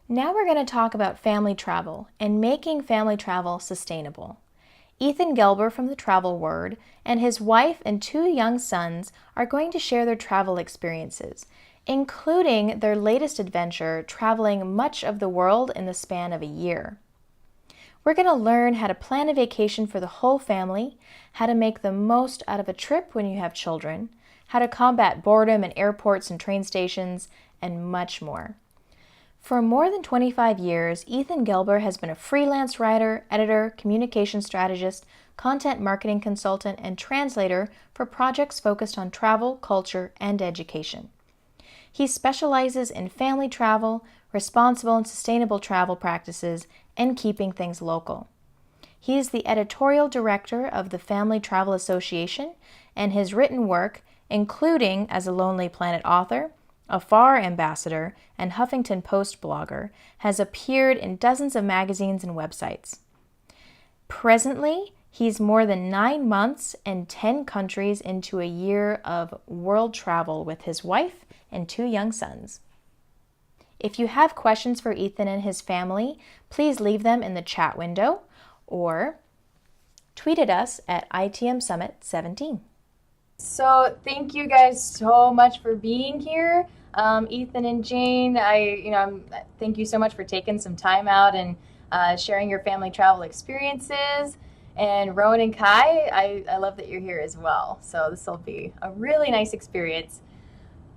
Now we're going to talk about family travel and making family travel sustainable. Ethan Gelber from the Travel Word and his wife and two young sons are going to share their travel experiences, including their latest adventure traveling much of the world in the span of a year. We're going to learn how to plan a vacation for the whole family, how to make the most out of a trip when you have children, how to combat boredom in airports and train stations, and much more. For more than 25 years, Ethan Gelber has been a freelance writer, editor, communication strategist, content marketing consultant, and translator for projects focused on travel, culture, and education. He specializes in family travel, responsible and sustainable travel practices, and keeping things local. He is the editorial director of the Family Travel Association, and his written work, including as a Lonely Planet author, a FAR ambassador, and Huffington Post blogger, has appeared in dozens of magazines and websites. Presently, he's more than 9 months and 10 countries into a year of world travel with his wife and two young sons. If you have questions for Ethan and his family, please leave them in the chat window or tweet at us at ITM Summit 17. So thank you guys so much for being here. Ethan and Jane, thank you so much for taking some time out and sharing your family travel experiences. And Rowan and Kai, I love that you're here as well. So this will be a really nice experience.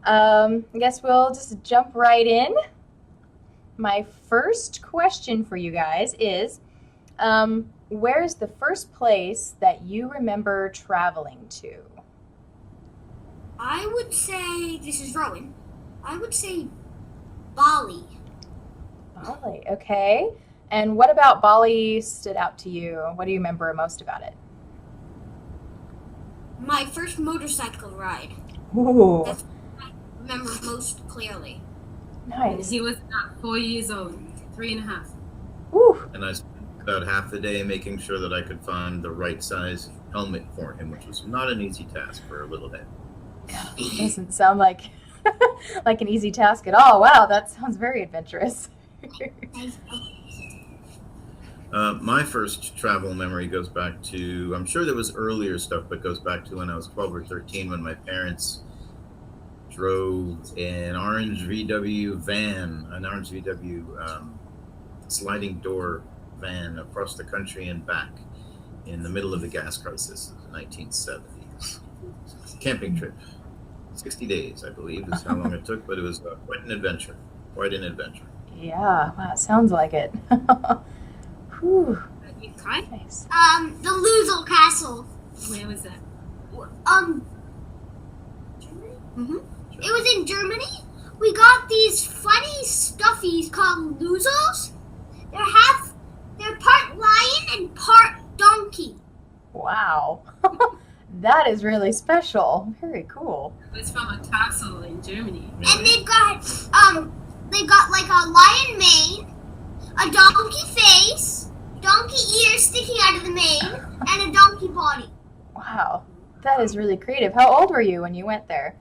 I guess we'll just jump right in. My first question for you guys is, where's the first place that you remember traveling to? I would say, this is Rowan, I would say Bali. Bali, okay. And what about Bali stood out to you? What do you remember most about it? My first motorcycle ride. Ooh. That's what I remember most clearly. Nice. He was about 4 years old, 3.5. Ooh. And I spent about half the day making sure that I could find the right size helmet for him, which was not an easy task for a little head. It doesn't sound like like an easy task at all. Wow, that sounds very adventurous. My first travel memory goes back to, I'm sure there was earlier stuff, but goes back to when I was 12 or 13 when my parents drove an orange VW sliding door van across the country and back in the middle of the gas crisis in the 1970s. Camping trip. 60 days, I believe, is how long it took, but it was quite an adventure. Yeah, wow, sounds like it. Whew. Kai? Nice. The Luzol Castle. Where was that? Germany? Mm-hmm. It was in Germany. We got these funny stuffies called Luzos. They're part lion and part donkey. Wow. That is really special. Very cool. It was from a castle in Germany. And they've got like a lion mane, a donkey face, donkey ears sticking out of the mane, and a donkey body. Wow. That is really creative. How old were you when you went there?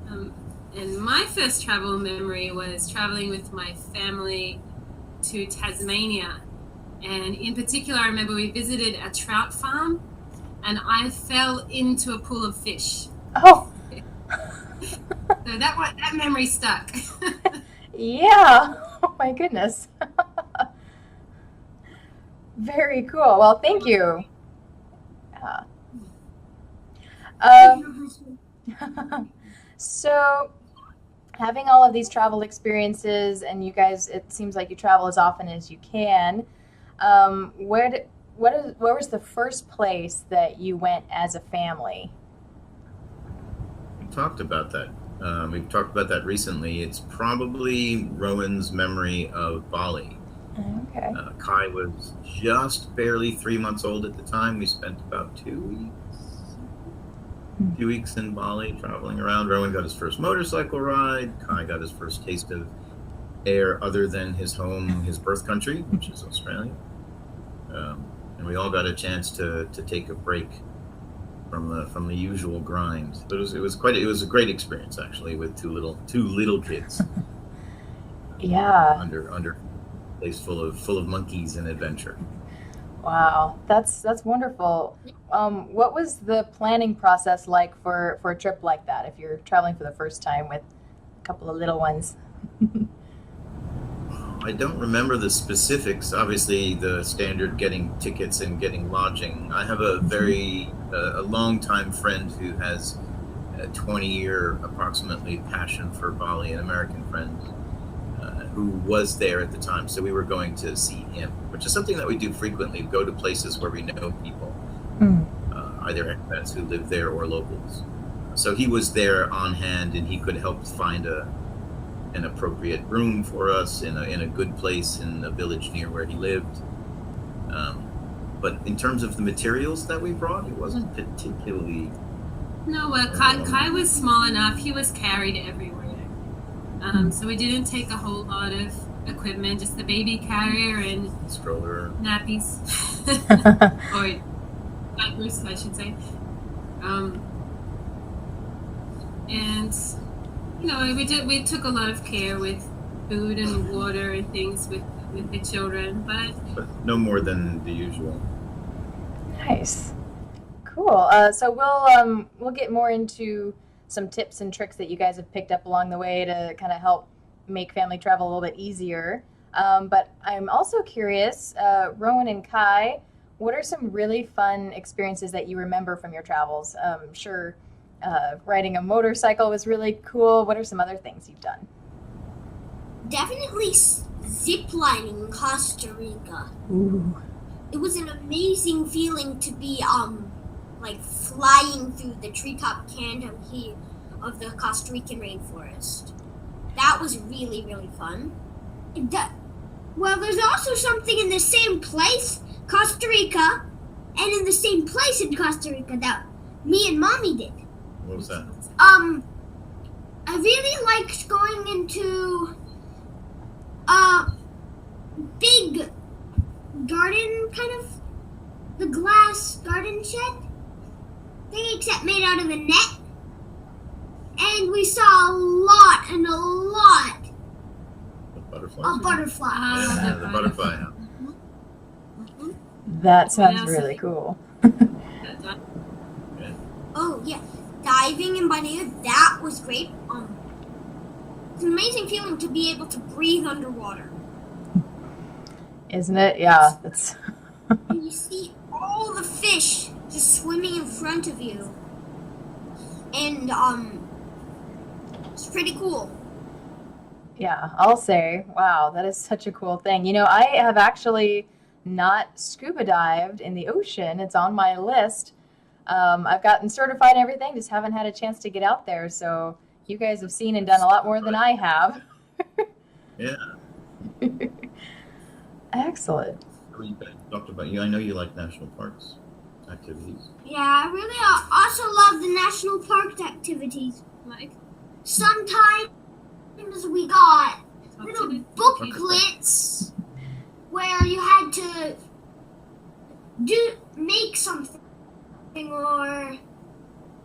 And my first travel memory was traveling with my family to Tasmania. And in particular, I remember we visited a trout farm and I fell into a pool of fish. Oh. So that memory stuck. Yeah. Oh my goodness. Very cool. Well, thank you. So, having all of these travel experiences, and you guys, it seems like you travel as often as you can. Where was the first place that you went as a family? We talked about that. We've talked about that recently. It's probably Rowan's memory of Bali. Okay. Kai was just barely 3 months old at the time. We spent about 2 weeks in Bali traveling around. Rowan got his first motorcycle ride. Kai got his first taste of air other than his home, his birth country, which is Australia. And we all got a chance to take a break from the usual grind. But it was a great experience actually with two little kids. Yeah. under a place full of monkeys and adventure. Wow, that's wonderful. What was the planning process like for a trip like that? If you're traveling for the first time with a couple of little ones. I don't remember the specifics. Obviously, the standard getting tickets and getting lodging. I have a very a longtime friend who has a 20-year approximately passion for Bali, an American friend who was there at the time. So we were going to see him, which is something that we do frequently. Go to places where we know people, either expats who live there or locals. So he was there on hand, and he could help find an appropriate room for us in a good place in a village near where he lived. But in terms of the materials that we brought, it wasn't particularly. No, Kai was small enough. He was carried everywhere. So we didn't take a whole lot of equipment, just the baby carrier and Stroller. nappies. Or diapers, I should say. And we took a lot of care with food and water and things with the children, but no more than the usual. Nice, cool. So we'll get more into some tips and tricks that you guys have picked up along the way to kind of help make family travel a little bit easier. But I'm also curious, Rowan and Kai, what are some really fun experiences that you remember from your travels? Sure. Riding a motorcycle was really cool. What are some other things you've done? Definitely ziplining in Costa Rica. Ooh. It was an amazing feeling to be like flying through the treetop canopy of the Costa Rican rainforest. That was really, really fun. Well, there's also something in the same place, Costa Rica, and in the same place in Costa Rica that me and Mommy did. What was that? I really liked going into a big garden, kind of the glass garden shed thing, except made out of a net. And we saw a lot The butterflies. of butterflies. Yeah, the butterfly house. That sounds really cool. Oh yeah, diving in Bonita, that was great. It's an amazing feeling to be able to breathe underwater. Isn't it? Yeah, that's. And you see all the fish just swimming in front of you, and it's pretty cool. Yeah, I'll say, wow, that is such a cool thing. You know, I have actually not scuba dived in the ocean. It's on my list. I've gotten certified and everything, just haven't had a chance to get out there. So you guys have seen and done a lot more than I have. Yeah. Excellent. We talked about you. I know you like national parks activities. Yeah, I really also love the national park activities. like Sometimes we got little booklets where you had to make something or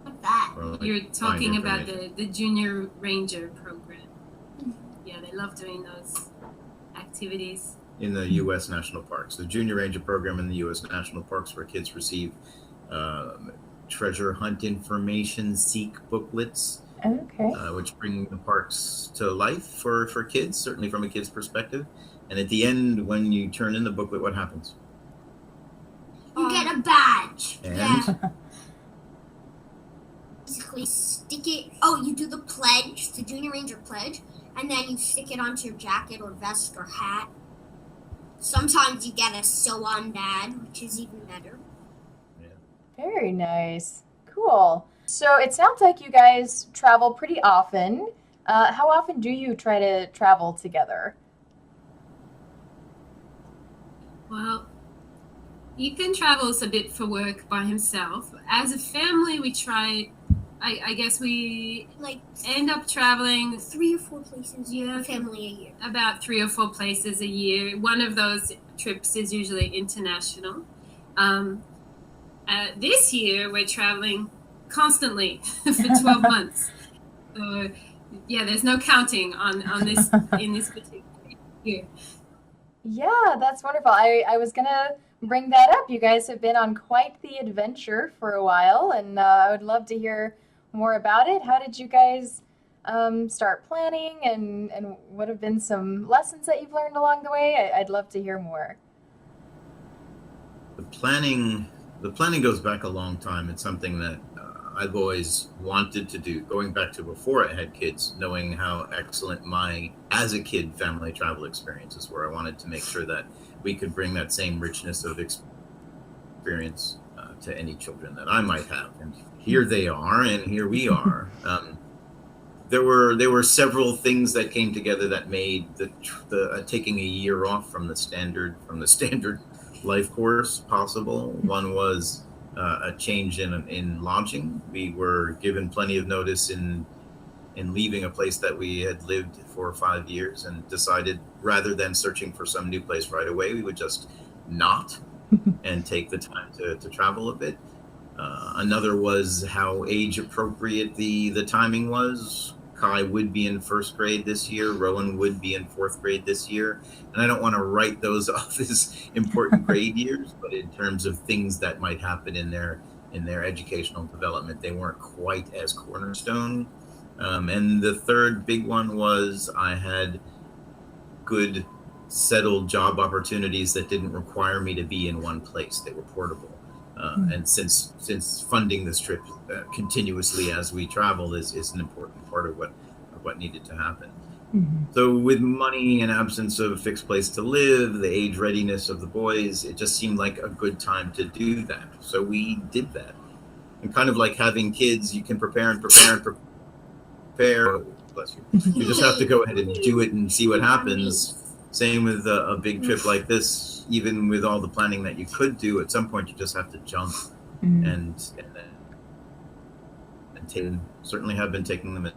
like that. Or like you're talking find about information. the Junior Ranger program. Yeah, they love doing those activities. In the U.S. national parks, the Junior Ranger program in the U.S. national parks, where kids receive treasure hunt information seek booklets, Okay. which bring the parks to life for kids, certainly from a kid's perspective. And at the end, when you turn in the booklet, what happens? You get a badge. And? Yeah. Basically stick it. Oh, you do the pledge, the Junior Ranger pledge, and then you stick it onto your jacket or vest or hat. Sometimes you get a sew-on badge, which is even better. Very nice. Cool. So it sounds like you guys travel pretty often. How often do you try to travel together? Well, Ethan travels a bit for work by himself. As a family, we try. I guess we Like end up traveling 3 or 4 places. Yeah. Family a year. about 3 or 4 places a year. One of those trips is usually international. This year, we're traveling constantly for 12 months. So Yeah, there's no counting on this in this particular year. Yeah, that's wonderful. I was gonna bring that up. You guys have been on quite the adventure for a while, and I would love to hear more about it. How did you guys start planning, and what have been some lessons that you've learned along the way? I'd love to hear more. The planning, the planning goes back a long time. It's something that I've always wanted to do, going back to before I had kids, knowing how excellent my, as a kid, family travel experiences were. I wanted to make sure that we could bring that same richness of experience to any children that I might have. And here they are, and here we are. There were several things that came together that made the taking a year off from the standard life course possible. One was a change in lodging. We were given plenty of notice in leaving a place that we had lived for 5 years, and decided rather than searching for some new place right away, we would just not and take the time to travel a bit. Another was how age appropriate the timing was. Kai would be in first grade this year. Rowan would be in fourth grade this year. And I don't want to write those off as important grade years, but in terms of things that might happen in their educational development, they weren't quite as cornerstone. And the third big one was I had good settled job opportunities that didn't require me to be in one place. They were portable. And since funding this trip continuously as we travel is an important part of what needed to happen. Mm-hmm. So with money and absence of a fixed place to live, the age readiness of the boys, it just seemed like a good time to do that. So we did that. And kind of like having kids, you can prepare and prepare and prepare. Bless you. You just have to go ahead and do it and see what happens. Same with a big trip like this. Even with all the planning that you could do, at some point you just have to jump. And certainly have been taking them.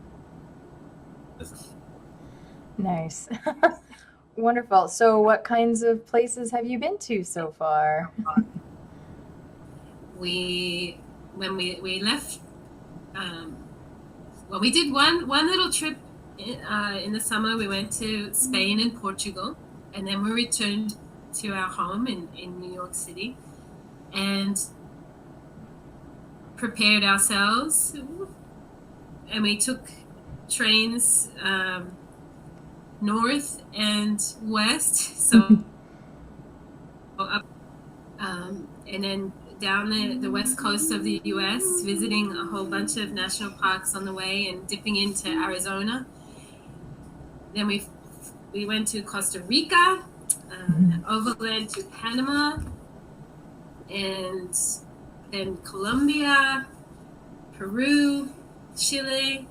Nice. Wonderful. So what kinds of places have you been to so far? When we left, well, we did one little trip in the summer. We went to Spain and Portugal, and then we returned to our home in New York City and prepared ourselves, and we took trains north and west, so up and then down the west coast of the US, visiting a whole bunch of national parks on the way and dipping into Arizona. Then we went to Costa Rica, overland to Panama, and then Colombia, Peru, Chile,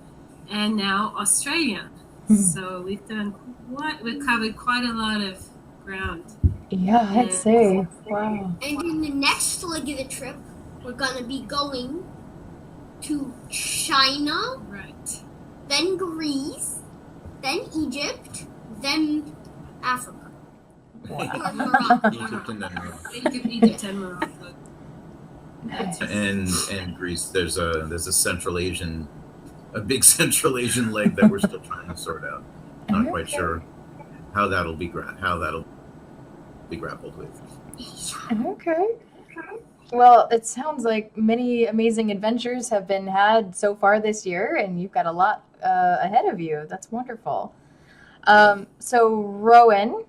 and now Australia. So we've covered quite a lot of ground. Yeah, I'd say. Wow. And in the next leg of the trip, we're gonna be going to China, Right. then Greece, then Egypt, then Africa. Or Morocco. Egypt and then Morocco. Egypt and Morocco. Nice. And Greece. There's a big Central Asian leg that we're still trying to sort out. Not quite sure how that'll be grappled with. Okay. Well, it sounds like many amazing adventures have been had so far this year, and you've got a lot ahead of you. That's wonderful. So, Rowan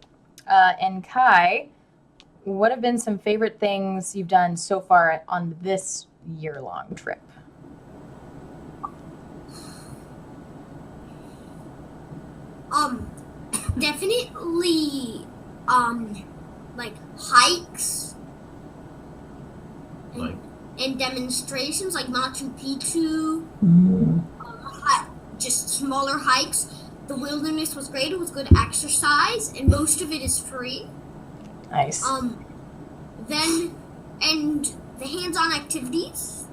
and Kai, what have been some favorite things you've done so far on this year-long trip? Definitely, like hikes and demonstrations, like Machu Picchu. Just smaller hikes. The wilderness was great. It was good exercise, and most of it is free. Nice. Then, and the hands-on activities.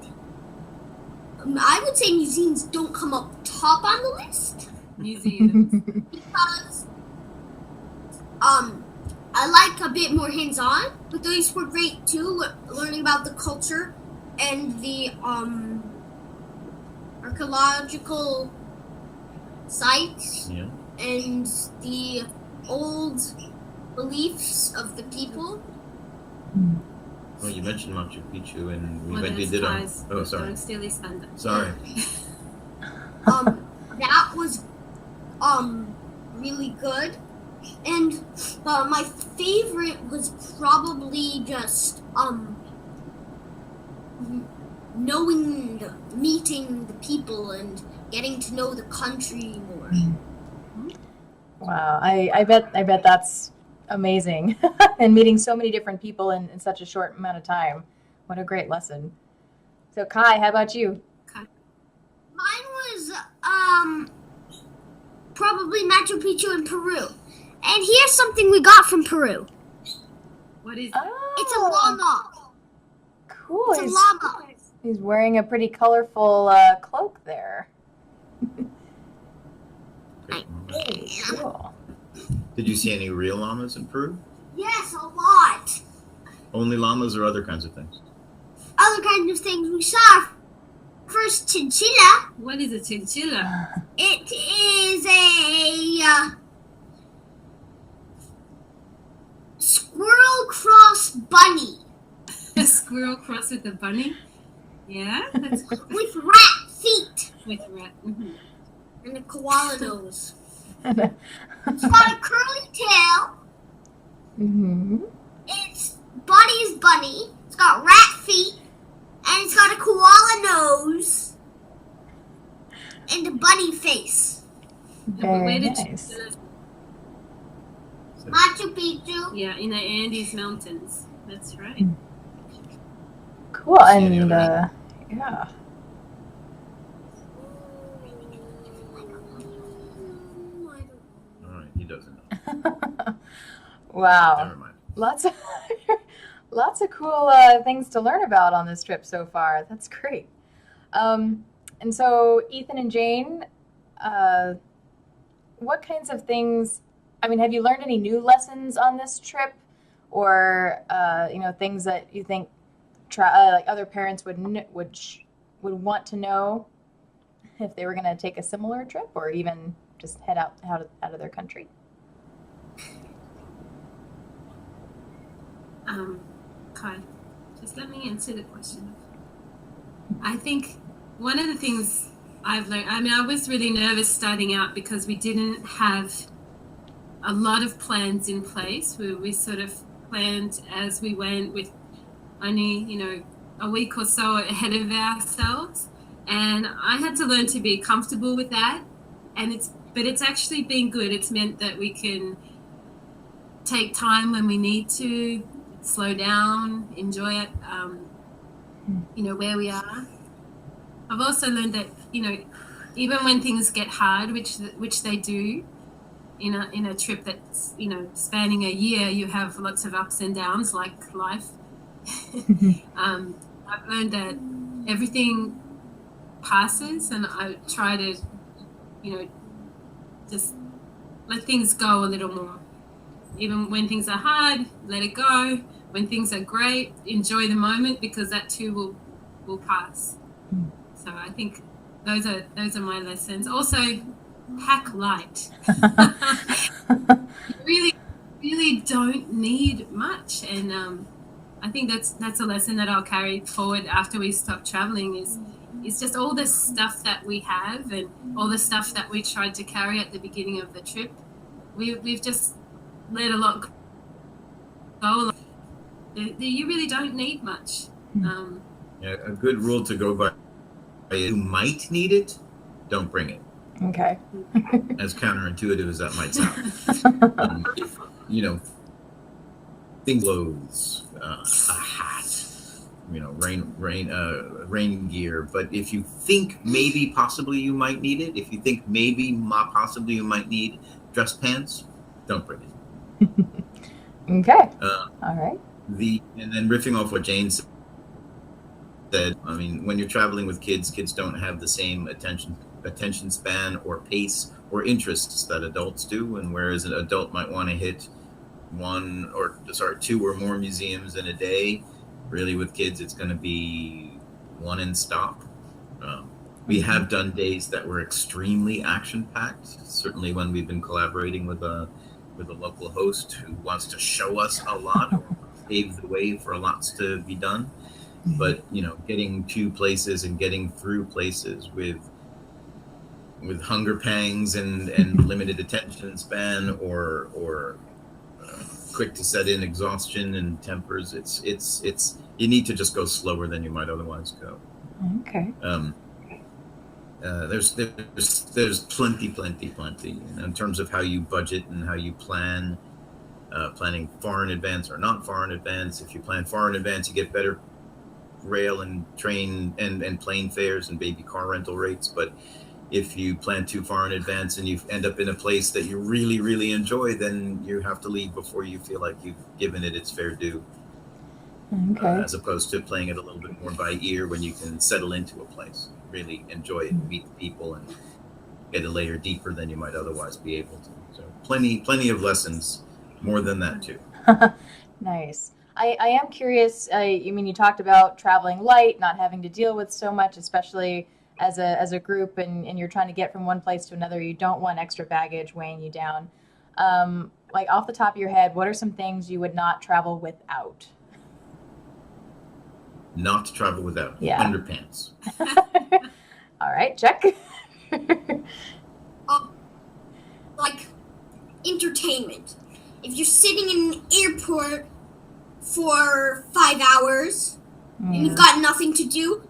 I would say museums don't come up top on the list. Museums. Because I like a bit more hands-on, but those were great too. Learning about the culture and the archaeological sites Yeah. and the old beliefs of the people. Well, you mentioned Machu Picchu, and we Well, did guys, Oh, sorry. don't steal his thunder. Sorry. That was really good. And my favorite was probably just meeting the people and getting to know the country more. Wow, I bet that's amazing. And meeting so many different people in such a short amount of time. What a great lesson. So Kai, how about you? Mine was probably Machu Picchu in Peru. And here's something we got from Peru. What is Oh, It's a llama. cool. It's a llama. He's wearing a pretty colorful cloak there. Hey, cool. Did you see any real llamas in Peru? Yes, a lot. Only llamas or other kinds of things? Other kinds of things we saw. First, chinchilla. What is a chinchilla? It is a squirrel cross bunny A squirrel crossed with a bunny? Yeah, that's with rat feet with a rat. Mm-hmm. and a koala nose. It's got a curly tail. Mm-hmm. Its body is bunny. It's got rat feet. And it's got a koala nose. And a bunny face. Very Where did nice. Machu Picchu. Yeah, in the Andes Mountains. That's right. Cool. See any And other- yeah. All right, he doesn't know. Wow. Never mind. Lots of lots of cool things to learn about on this trip so far. That's great. And so Ethan and Jane, what kinds of things? I mean, have you learned any new lessons on this trip, or things that you think like other parents would want to know if they were going to take a similar trip, or even just head out of their country? Kai, just let me answer the question. I think one of the things I've learned, I was really nervous starting out because we didn't have a lot of plans in place. We sort of planned as we went with only, a week or so ahead of ourselves. And I had to learn to be comfortable with that. But it's actually been good. It's meant that we can take time when we need to, slow down, enjoy it, where we are. I've also learned that, even when things get hard, which they do, in a trip that's, spanning a year, you have lots of ups and downs like life. I've learned that everything passes, and I try to, just let things go a little more. Even when things are hard, let it go. When things are great, enjoy the moment, because that too will pass. So I think those are my lessons. Also, pack light. You really don't need much, and I think that's a lesson that I'll carry forward after we stop traveling. Is just all the stuff that we have and all the stuff that we tried to carry at the beginning of the trip. We've just let a lot go. You really don't need much. Yeah, a good rule to go by: you might need it, don't bring it. Okay. As counterintuitive as that might sound. Things, clothes, a hat, rain gear. But if you think maybe possibly you might need it, if you think maybe possibly you might need dress pants, don't bring it. Okay. All right. And then riffing off what Jane said, I mean, when you're traveling with kids don't have the same attention span or pace or interests that adults do, and whereas an adult might want to hit two or more museums in a day, really with kids it's going to be one and stop. We have done days that were extremely action-packed. Certainly, when we've been collaborating with a local host who wants to show us a lot or pave the way for lots to be done. But getting to places and getting through places with hunger pangs and limited attention span or quick to set in exhaustion and tempers, it's you need to just go slower than you might otherwise go. Okay. There's plenty in terms of how you budget and how you plan, planning far in advance or not far in advance. If you plan far in advance, you get better rail and train and plane fares and baby car rental rates. But if you plan too far in advance and you end up in a place that you really, really enjoy, then you have to leave before you feel like you've given it its fair due. Okay. As opposed to playing it a little bit more by ear when you can settle into a place, really enjoy it, meet the people, and get a layer deeper than you might otherwise be able to. So plenty of lessons, more than that too. Nice. I am curious. You talked about traveling light, not having to deal with so much, especially as a group, and you're trying to get from one place to another. You don't want extra baggage weighing you down. Like off the top of your head, what are some things you would not travel without? Not to travel without underpants. All right, check. Like entertainment. If you're sitting in an airport for 5 hours and you've got nothing to do,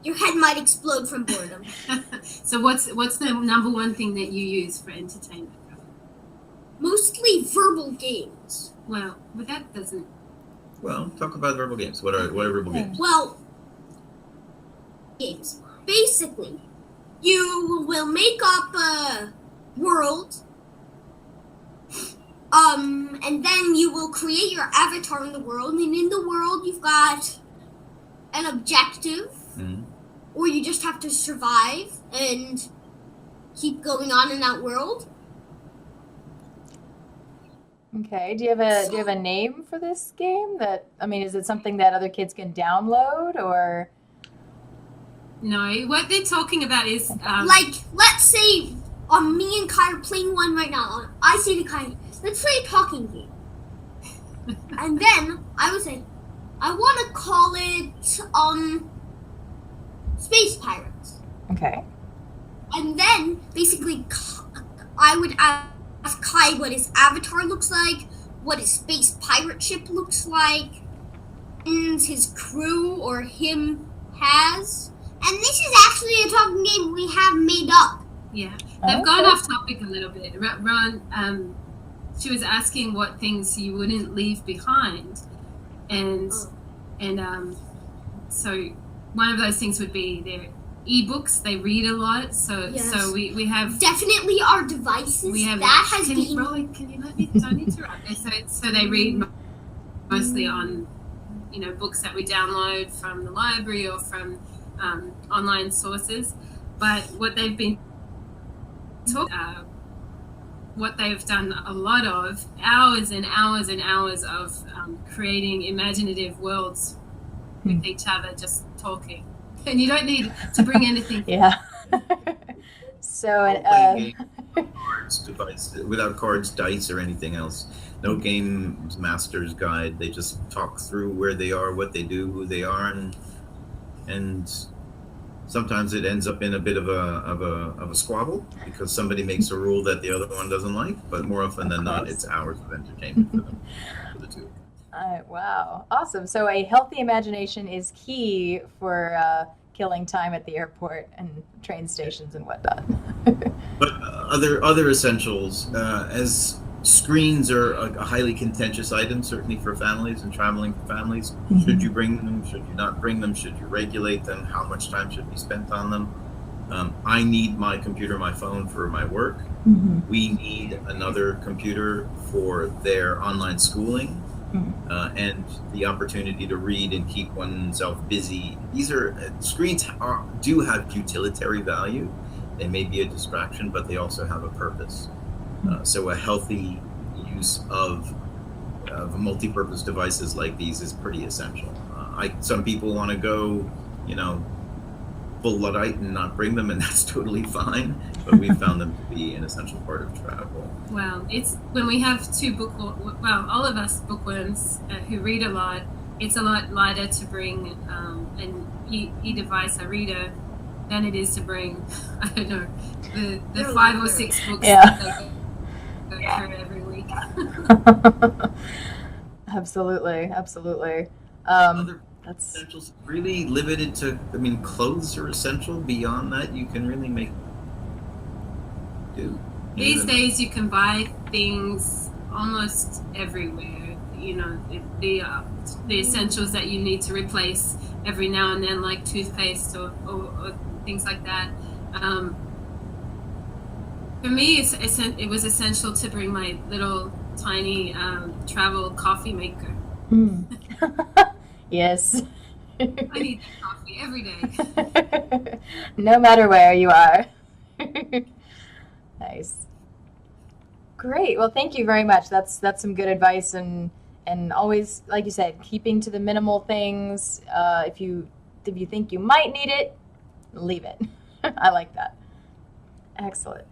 your head might explode from boredom. So what's the number one thing that you use for entertainment? Mostly verbal games. Well, but that doesn't. Well, talk about verbal games. What are verbal games? Well, games. Basically, you will make up a world, and then you will create your avatar in the world, and in the world you've got an objective, or you just have to survive and keep going on in that world. Okay. Do you have a name for this game? Is it something that other kids can download, or? No, what they're talking about is like, let's say me and Kai are playing one right now. I say to Kai, let's play a talking game. And then I would say, I want to call it Space Pirates. Okay. And then basically I would ask Kai what his avatar looks like, what his space pirate ship looks like, and his crew or him has. And this is actually a talking game we have made up. Yeah, they've gone off topic a little bit. Ron, she was asking what things you wouldn't leave behind, and so one of those things would be their ebooks. They read a lot, so we have definitely our devices. We have that has can been. Can you let me? Don't interrupt. So they read mostly on books that we download from the library or from online sources. But what they've been what they've done a lot of, hours and hours and hours of creating imaginative worlds with each other, just talking. And you don't need to bring anything. Yeah. So, cards, device, without cards, dice, or anything else. No game master's guide. They just talk through where they are, what they do, who they are, and sometimes it ends up in a bit of a squabble because somebody makes a rule that the other one doesn't like. But more often than not, it's hours of entertainment for them, for the two. Wow, awesome. So a healthy imagination is key for killing time at the airport and train stations and whatnot. But other essentials, as screens are a highly contentious item, certainly for families and traveling families. Mm-hmm. Should you bring them? Should you not bring them? Should you regulate them? How much time should be spent on them? I need my computer, my phone for my work. Mm-hmm. We need another computer for their online schooling. And the opportunity to read and keep oneself busy. These are screens do have utilitarian value. They may be a distraction, but they also have a purpose. So a healthy use of multi-purpose devices like these is pretty essential. Some people want to go, full Luddite and not bring them, and that's totally fine. But we found them to be an essential part of travel. Well, it's when we have all of us bookworms who read a lot, it's a lot lighter to bring an e-device, a reader, than it is to bring, I don't know, the 5 or 6 books that they go through every week. Absolutely. Other That's essentials really limited to, I mean, clothes are essential. Beyond that, you can really make do. These days, you can buy things almost everywhere. You know, the essentials that you need to replace every now and then, like toothpaste or things like that. For me, it was essential to bring my little tiny travel coffee maker. yes. I need that coffee every day. No matter where you are. Nice. Great. Well, thank you very much. That's some good advice, and always, like you said, keeping to the minimal things. If you think you might need it, leave it. I like that. Excellent.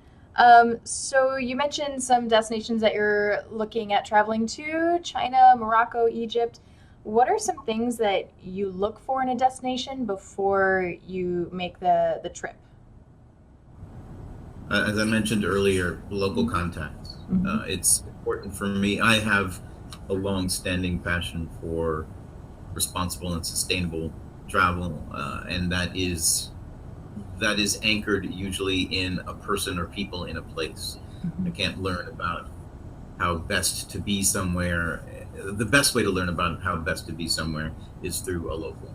So you mentioned some destinations that you're looking at traveling to: China, Morocco, Egypt. What are some things that you look for in a destination before you make the trip? As I mentioned earlier, local contacts. It's important for me. I have a long-standing passion for responsible and sustainable travel, and that is anchored usually in a person or people in a place. I can't learn about how best to be somewhere. The best way to learn about how best to be somewhere is through a local.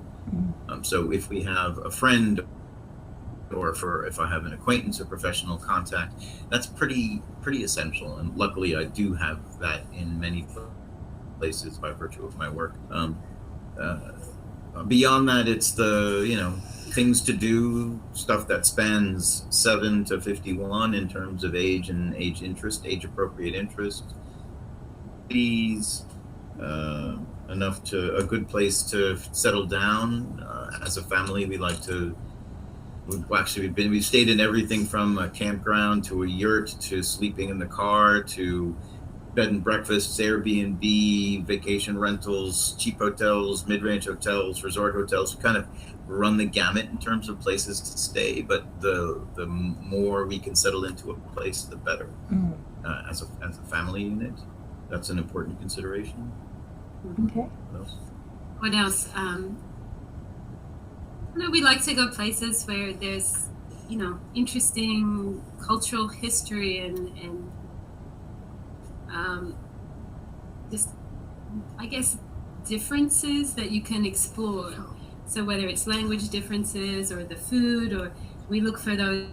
So if we have a friend, or if I have an acquaintance or professional contact, that's pretty essential. And luckily, I do have that in many places by virtue of my work. Beyond that, it's the things to do, stuff that spans 7 to 51 in terms of age and age appropriate interest. These enough to a good place to settle down. As a family, we like to. We've stayed in everything from a campground to a yurt to sleeping in the car to bed and breakfasts, Airbnb, vacation rentals, cheap hotels, mid-range hotels, resort hotels. We kind of run the gamut in terms of places to stay, but the more we can settle into a place, the better. As a family unit, that's an important consideration. Okay. What else? We like to go places where there's, interesting cultural history and just, I guess, differences that you can explore. So whether it's language differences or the food, or we look for those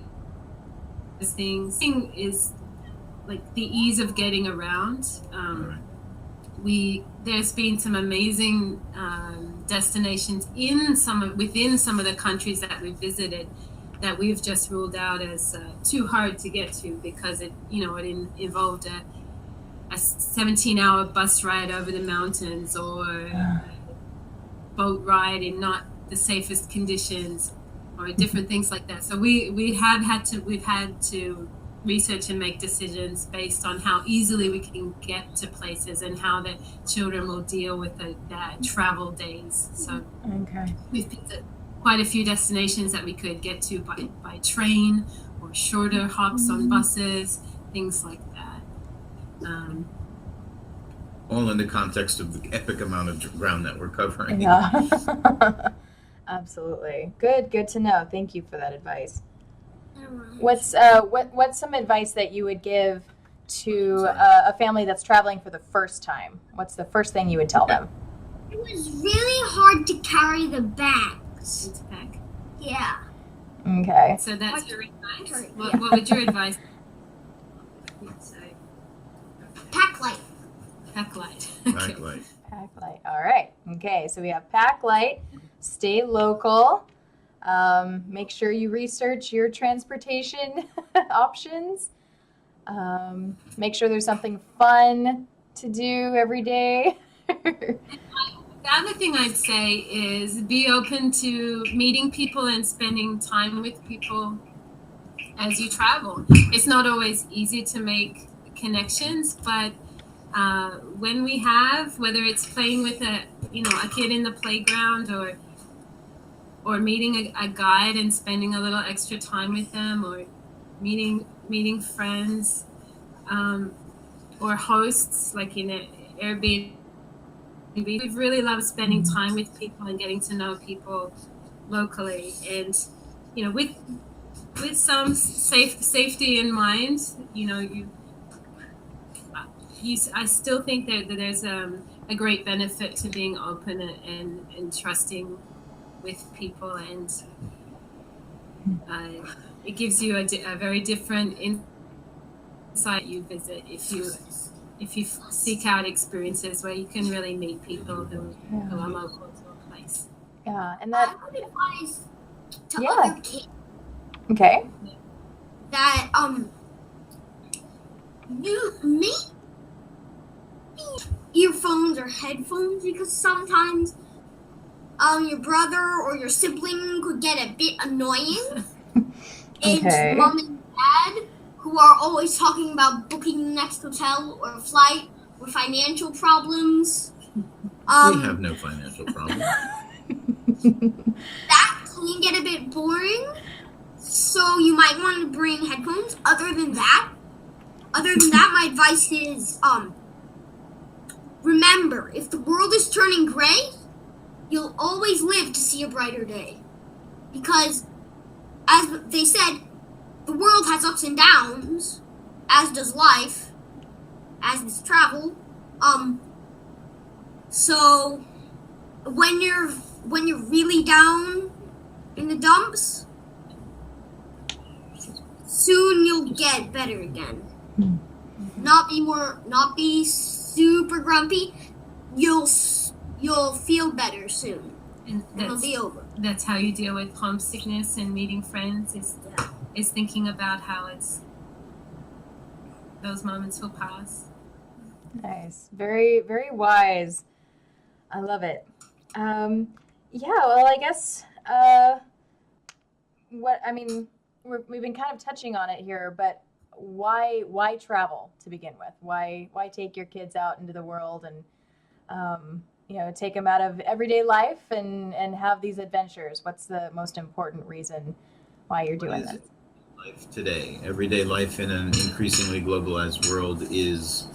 things. Thing is like the ease of getting around. There's been some amazing destinations within some of the countries that we've visited that we've just ruled out as too hard to get to because it involved a 17-hour bus ride over the mountains or a boat ride in not the safest conditions or different things like that. So we've had to research and make decisions based on how easily we can get to places and how the children will deal with the travel days. So we've picked quite a few destinations that we could get to by train or shorter hops on buses, things like that. All in the context of the epic amount of ground that we're covering. Yeah. Absolutely. Good to know. Thank you for that advice. What's some advice that you would give to a family that's traveling for the first time? What's the first thing you would tell them? It was really hard to carry the bags. It's pack. Yeah. Okay. So that's your advice. Yeah. What would your advice be? Pack light. Pack light. Pack light. Pack light. All right. Okay. So we have pack light. Stay local. Make sure you research your transportation options. Make sure there's something fun to do every day. The other thing I'd say is be open to meeting people and spending time with people as you travel. It's not always easy to make connections, but when we have, whether it's playing with a kid in the playground, or meeting a guide and spending a little extra time with them, or meeting friends, or hosts like in an Airbnb. We really love spending time with people and getting to know people locally, and with some safety in mind. I still think that there's a great benefit to being open and trusting with people, and it gives you a very different insight you visit if you seek out experiences where you can really meet people who are local to a place. Yeah, and I that. would advise to Yeah. other kids Okay. that you may earphones or headphones, because sometimes your brother or your sibling could get a bit annoying. Okay. And mom and dad, who are always talking about booking the next hotel or flight or financial problems. We have no financial problem. That can get a bit boring. So you might want to bring headphones. Other than that, my advice is remember, if the world is turning gray, you'll always live to see a brighter day. Because, as they said, the world has ups and downs, as does life, as does travel. So when you're really down in the dumps, soon you'll get better again. Not be super grumpy. You'll feel better soon. And It'll be over. that's how you deal with homesickness and meeting friends, is thinking about how those moments will pass. Nice. Very, very wise. I love it. Well, I guess we've been kind of touching on it here, but why travel to begin with? Why take your kids out into the world and take them out of everyday life and have these adventures? What's the most important reason why you're doing this? Life today, everyday life in an increasingly globalized world, is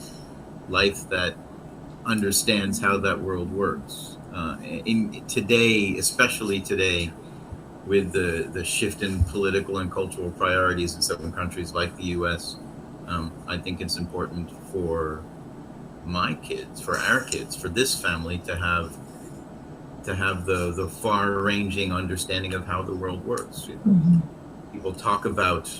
life that understands how that world works. Especially today, with the shift in political and cultural priorities in certain countries like the U.S., I think it's important for my kids, for our kids, for this family to have the far-ranging understanding of how the world works. People talk about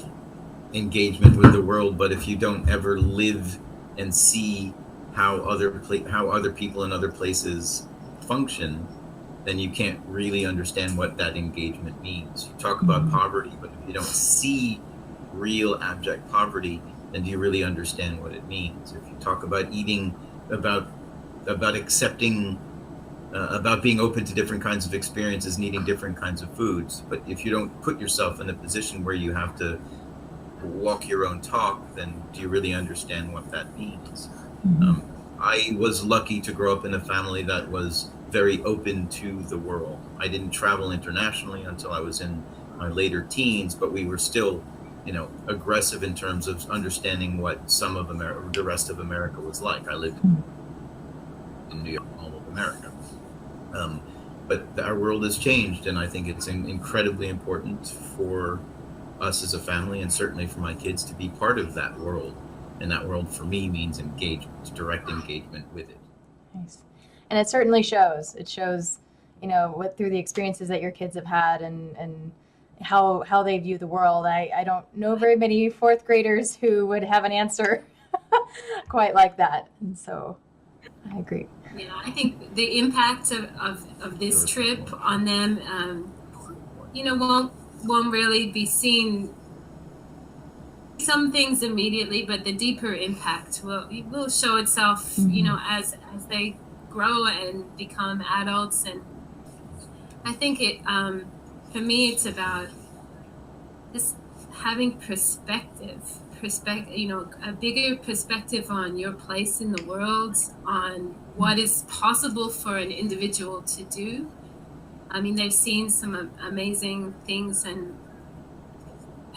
engagement with the world, but if you don't ever live and see how other people in other places function, then you can't really understand what that engagement means. You talk about poverty, but if you don't see real abject poverty, then do you really understand what it means? If you talk about eating, about accepting, about being open to different kinds of experiences, needing different kinds of foods, but if you don't put yourself in a position where you have to walk your own talk, then do you really understand what that means? I was lucky to grow up in a family that was very open to the world. I didn't travel internationally until I was in my later teens, but we were still, aggressive in terms of understanding what some of America, the rest of America was like. I lived in New York, all of America. But our world has changed, and I think it's incredibly important for us as a family, and certainly for my kids, to be part of that world. And that world for me means engagement, direct engagement with it. Nice. And it certainly shows. It shows, through the experiences that your kids have had and how they view the world. I don't know very many fourth graders who would have an answer quite like that. And so I agree. Yeah, I think the impact of this trip on them, won't really be seen. Some things immediately, but the deeper impact will show itself, as they grow and become adults. And I think for me, it's about just having perspective, a bigger perspective on your place in the world, on what is possible for an individual to do. I mean, they've seen some amazing things and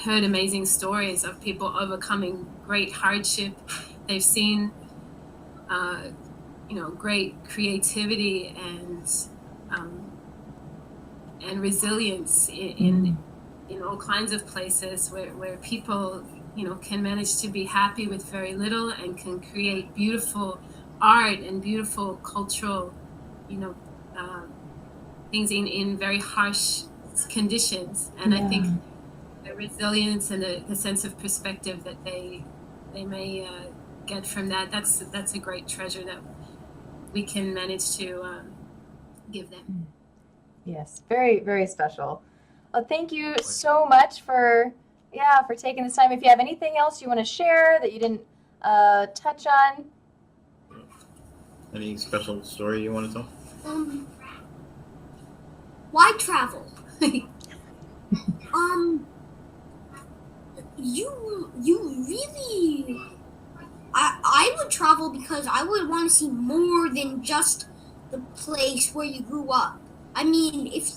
heard amazing stories of people overcoming great hardship. They've seen, great creativity and resilience in all kinds of places where people, can manage to be happy with very little and can create beautiful art and beautiful cultural, things in very harsh conditions. And I think the resilience and the sense of perspective that they may get from that's a great treasure that we can manage to give them. Yes, very, very special. Well, thank you so much for taking this time. If you have anything else you want to share that you didn't touch on. Any special story you want to tell? Why travel? You really. I would travel because I would want to see more than just the place where you grew up. I mean, if,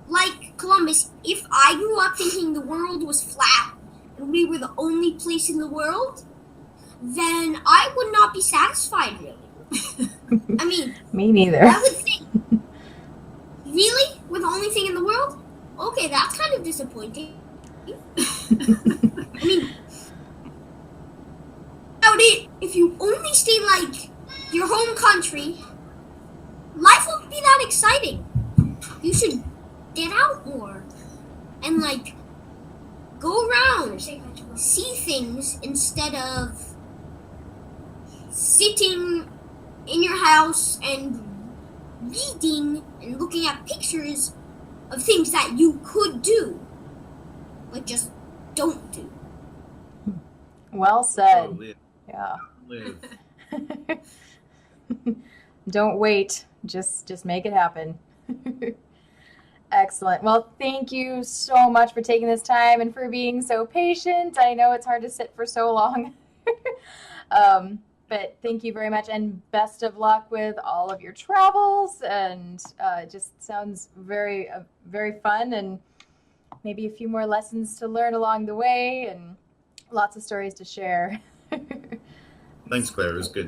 like Columbus, if I grew up thinking the world was flat and we were the only place in the world, then I would not be satisfied, really. I mean, me neither. I would think, really? We're the only thing in the world? Okay, that's kind of disappointing. I mean, if you only stay like your home country, life won't be that exciting. You should get out more and go around, see things instead of sitting in your house and reading and looking at pictures of things that you could do, but just don't do. Well said. Live. Yeah. Live. Don't wait. Just make it happen. Excellent. Well, thank you so much for taking this time and for being so patient. I know it's hard to sit for so long. But thank you very much, and best of luck with all of your travels. And it just sounds very, very fun, and maybe a few more lessons to learn along the way, and lots of stories to share. Thanks, Claire. It was good.